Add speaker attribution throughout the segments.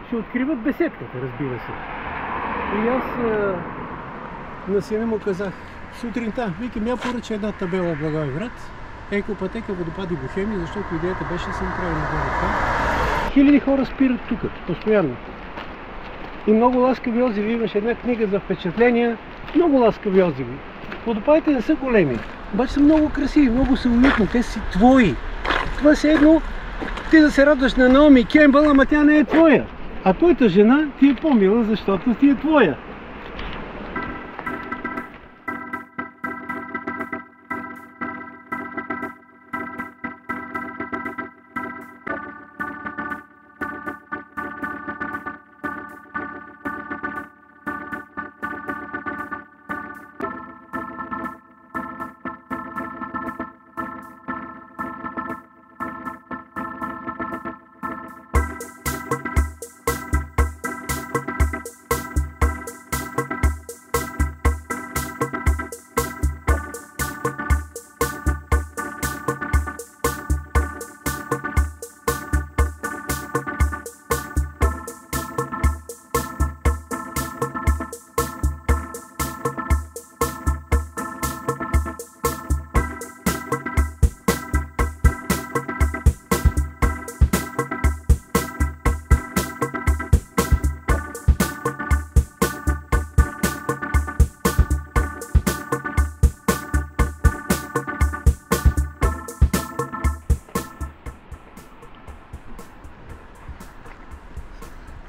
Speaker 1: ще откриват беседката, разбира се. И аз на сина му казах сутринта, викам, я поръча една табела в Благоевград, екопътека, водопади, Бохемия, защото идеята беше да се направи нагоре това. Хиляди хора спират тук, постоянно. И много ласкави отзиви, имаше една книга за впечатления, много ласкави отзиви. Водопадите не са големи, обаче са много красиви, много са уютни, те си твои. Това е едно, ти да се радваш на Наоми Кембъл, ама тя не е твоя. А твоята жена ти е по-мила, защото ти е твоя.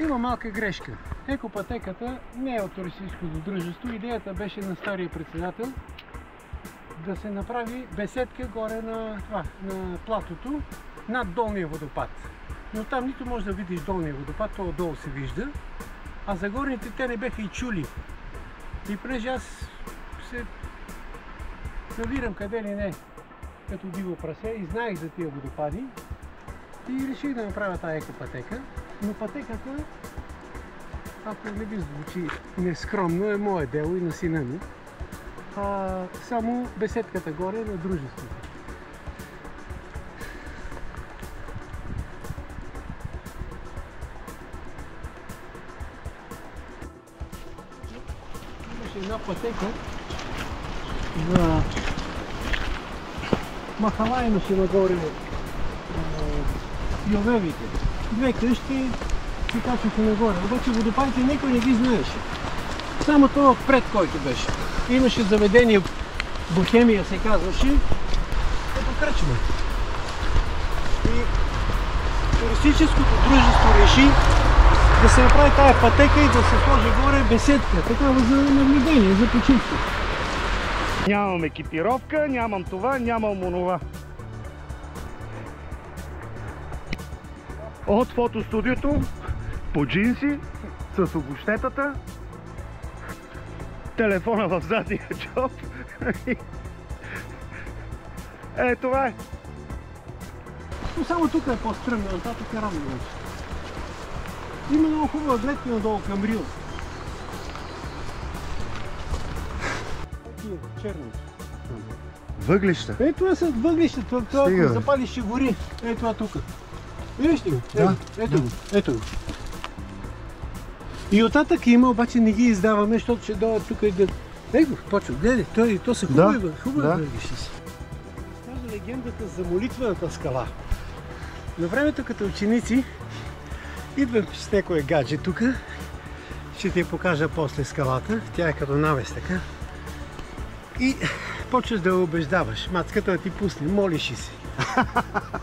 Speaker 1: Има малка грешка. Екопътеката не е от туристическото дружество. Идеята беше на стария председател да се направи беседка горе на платото над долния водопад. Но там нито може да видиш долния водопад, то отдолу се вижда, а за горните те не беха и чули. И понеже аз се навирам къде ли не като диво прасе и знаех за тия водопади и реших да направя тази екопътека. Но пътеката, ако не ви звучи нескромно, е мое дело и на сина ми. Само беседката горе на дружеството. Имаше една пътека за махала, имаше нагоре Йовевите. Две къщи се качваха нагоре, обаче водопадите никой не ги знаеше. Само това отпред, който беше. Имаше заведение, Бохемия се казваше, като кръчма. И туристическото дружество реши да се направи тая пътека и да се сложи горе беседка, такава за наблюдение, за почивка.
Speaker 2: Нямам екипировка, нямам това, нямам онова. От фотостудиото, по джинси, с обущетата, телефона в задния джоб. Това е.
Speaker 1: Но само тук е по-стръмно, нататък е равно вече. Има много хубава гледка надолу към Рил. Черното.
Speaker 2: Въглища?
Speaker 1: Това са въглища, това ако запалиш ще гори. Това тук. Виждаш ли го? Да. Ето го. И оттатък има, обаче не ги издаваме, защото ще дойдат тук и да... Ето го, точно, гледай, то са хубави въглища си. Казва легендата за молитвената скала. На времето като ученици идвам с някое гадже тук. Ще ти я покажа после скалата. Тя е като навес така. И почваш да я убеждаваш. Мацката да ти пусне, молиш и си.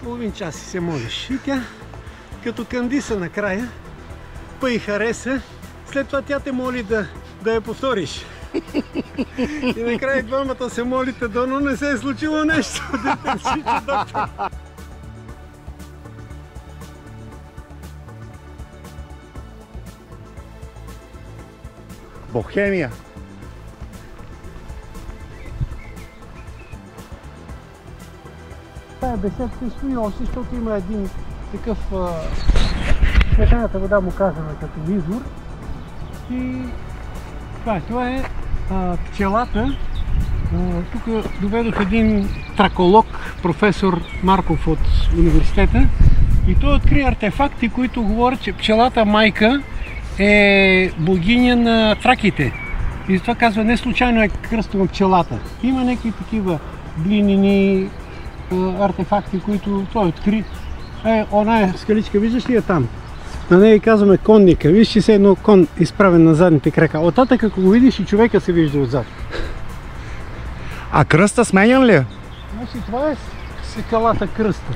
Speaker 1: Половин час си се молиш. И тя, като кандиса накрая, па и хареса, след това тя те моли да я повториш. И накрая двамата се молите, дано не се е случило нещо.
Speaker 2: Бохемия.
Speaker 1: Тая беседка стои още, защото има един такъв смешаната вода му казваме като извор. И това е пчелата. Тук доведох един траколог, професор Марков от университета. И той откри артефакти, които говорят, че пчелата майка е богиня на траките. И затова казва, не случайно е кръстена пчелата. Има някакви такива глинени артефакти, които той откри. Она скаличка, виждаш ли я там? На нея казваме конника. Виж, че се едно кон изправен на задните крака. Оттатък, ако го видиш, и човека се вижда отзад.
Speaker 2: А кръста сменян ли е?
Speaker 1: Значи това е скалата кръста.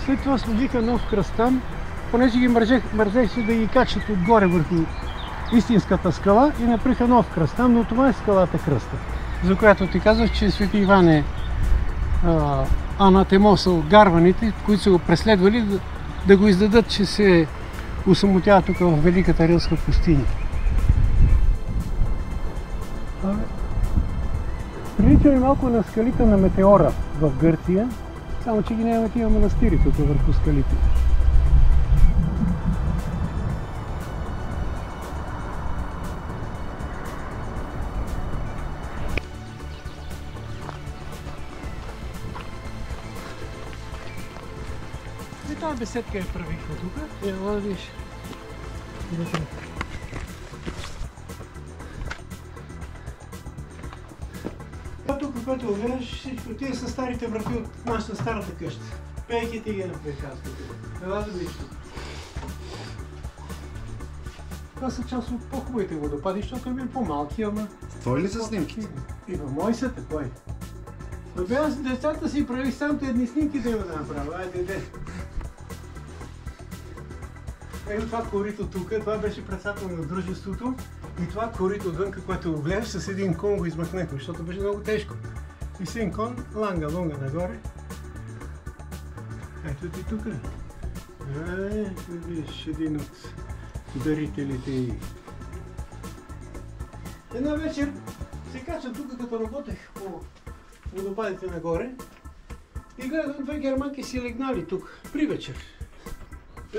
Speaker 1: След това сложиха нов кръст там, понеже ги мързеше да ги качат отгоре върху истинската скала и направиха нов кръст там, но това е скалата кръста, за която ти казах, че Свети Иван е анатемосал гарваните, които са го преследвали да го издадат, че се усамотява тук в Великата Рилска пустиня. Прилича ми малко на скалите на Метеора в Гърция, само че ги нямаме тия манастири тук върху скалите. И тази беседка я правихме тук. Ела да виж. Тук, когато гледаш, всичко тия са старите врати от нашата старата къща. Пейки ти ги направи казката. Ела да виж тук. Това са част от по-хубавите водопади, защото е бил по-малки, ама...
Speaker 2: Твои ли са снимките?
Speaker 1: Мои са такой. Аз децата си правих самите едни снимки да има да направя. Айде, де. Ето това корито тук, това беше председател на дружеството. И това корито отвънка, което го гледаш, с един кон го измъкнахме, защото беше много тежко. И с един кон, лонга нагоре. Ето ти тук. Виж, един от дарителите и... Една вечер се кача тук, като работех по водопадите нагоре. И гледам две германки си легнали тук, при вечер.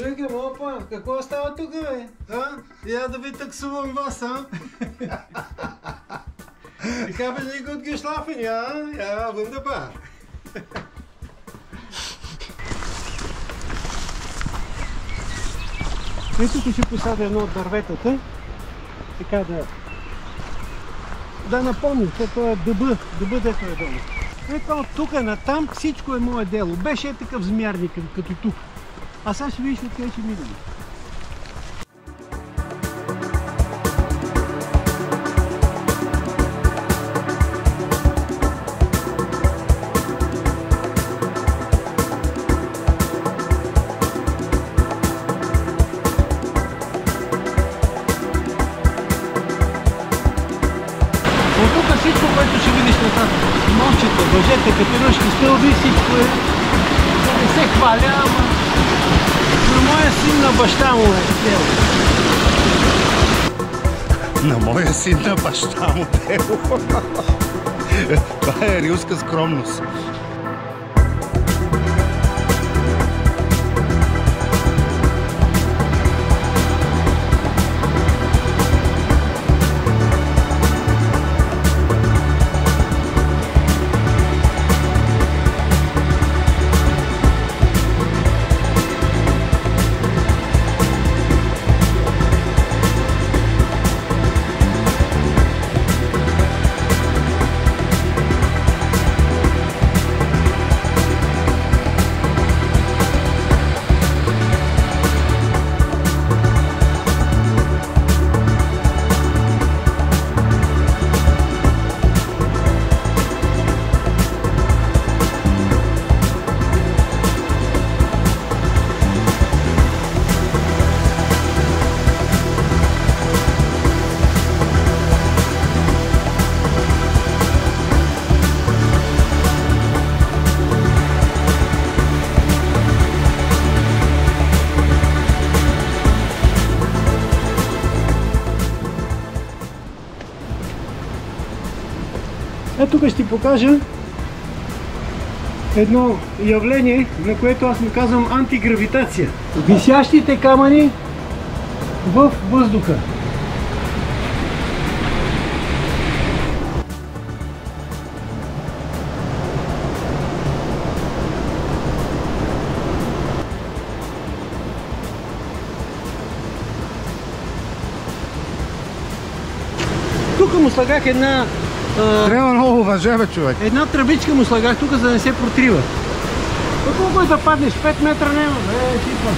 Speaker 1: Викам, опа, какво става тук, бе? Я да ви таксувам вас, а? Ich habe nicht gut geschlafen, ja? Ja, wunderbar. И тук ще посадя едно от дърветата, така да напомня, това е дъба дето е долу. Ето от тук натам всичко е мое дело. Беше такъв змярник, като тук. А сега ще видиш откъде ще минем. От тук всичко, което ще видиш на мълчета, въжета, катерушки, стълби, всичко е... Да не се хваля, ама... На моя син, на баща му е дело.
Speaker 2: На моя син, на баща му дело. Това е рилска скромност.
Speaker 1: Тук ще ти покажа едно явление, на което аз му казвам антигравитация. Висящите камъни в въздуха. тук му слагах една...
Speaker 2: Трябва много въже, бе, човек.
Speaker 1: Една тръбичка му слагах тук, за да не се протрива. Колко да паднеш? 5 метра няма, бе, типа.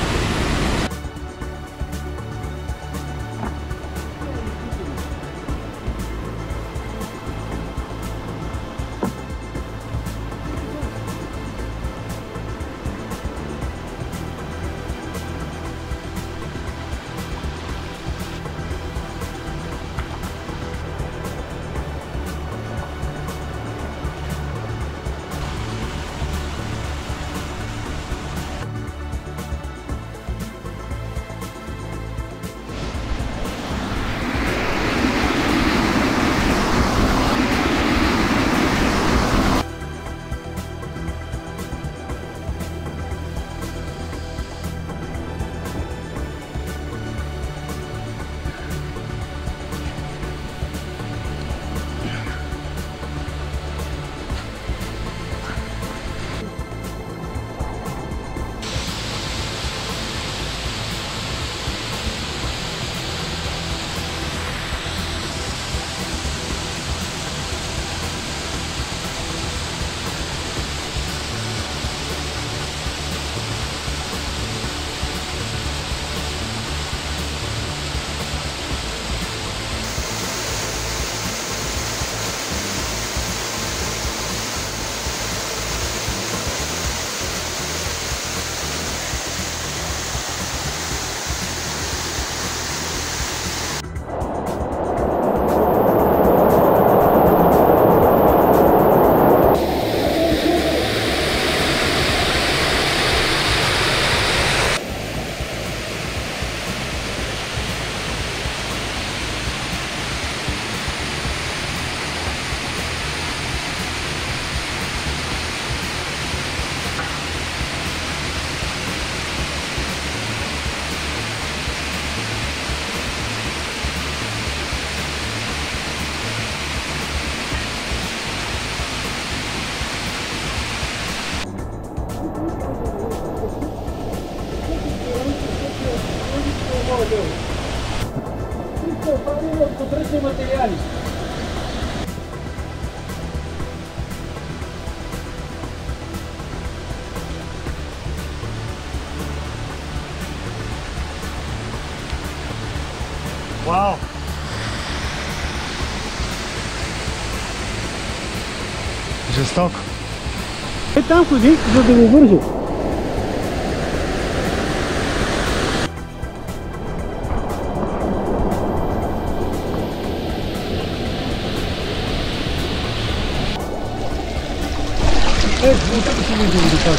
Speaker 1: Потръчни материали.
Speaker 2: Вау! Жестоко.
Speaker 1: Там ходи, за да го вържи. Тук си виждам до това.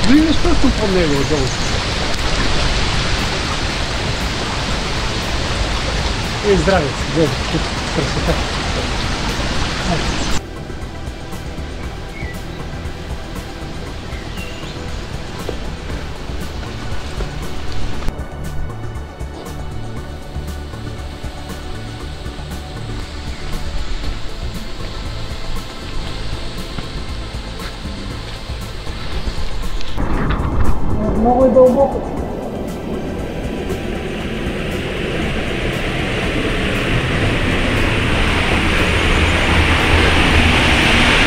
Speaker 1: Виждаш точно по него отдолу. Здраве си, гледай, тук красота. Много е дълбоко.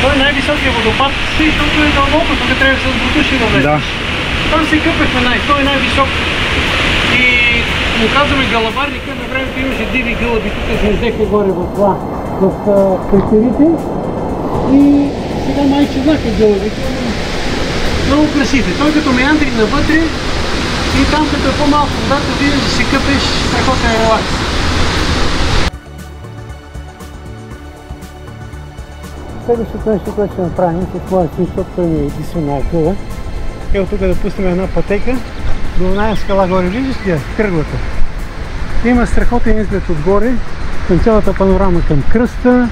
Speaker 1: Той е най-високият водопад, защото е дълбоко, тук трябва да се сбутуши да влезеш. Да. Там се къпехме той е най-висок. И му казваме гълъбарника, на времето имаше диви гълъби, тук гнездеха горе в това, в пещерите. И сега майче знака гълъбите. Много красив е. Той като меандри навътре и там като е по-малко водата, виждаш да се къпеш, страхотен релакс. Следващото нещо, което ще направим с моя син, защото той ми е единствено акъла. Ето тук да пуснем една пътека до оная скала горе. Виждаш ли кръглата? Има страхотен изглед отгоре към цялата панорама, към кръста,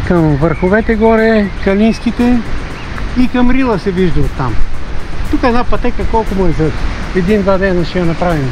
Speaker 1: към върховете горе, калинските и към Рила се вижда оттам. Тук една пътека, колко му е за един-два дена ще я направим.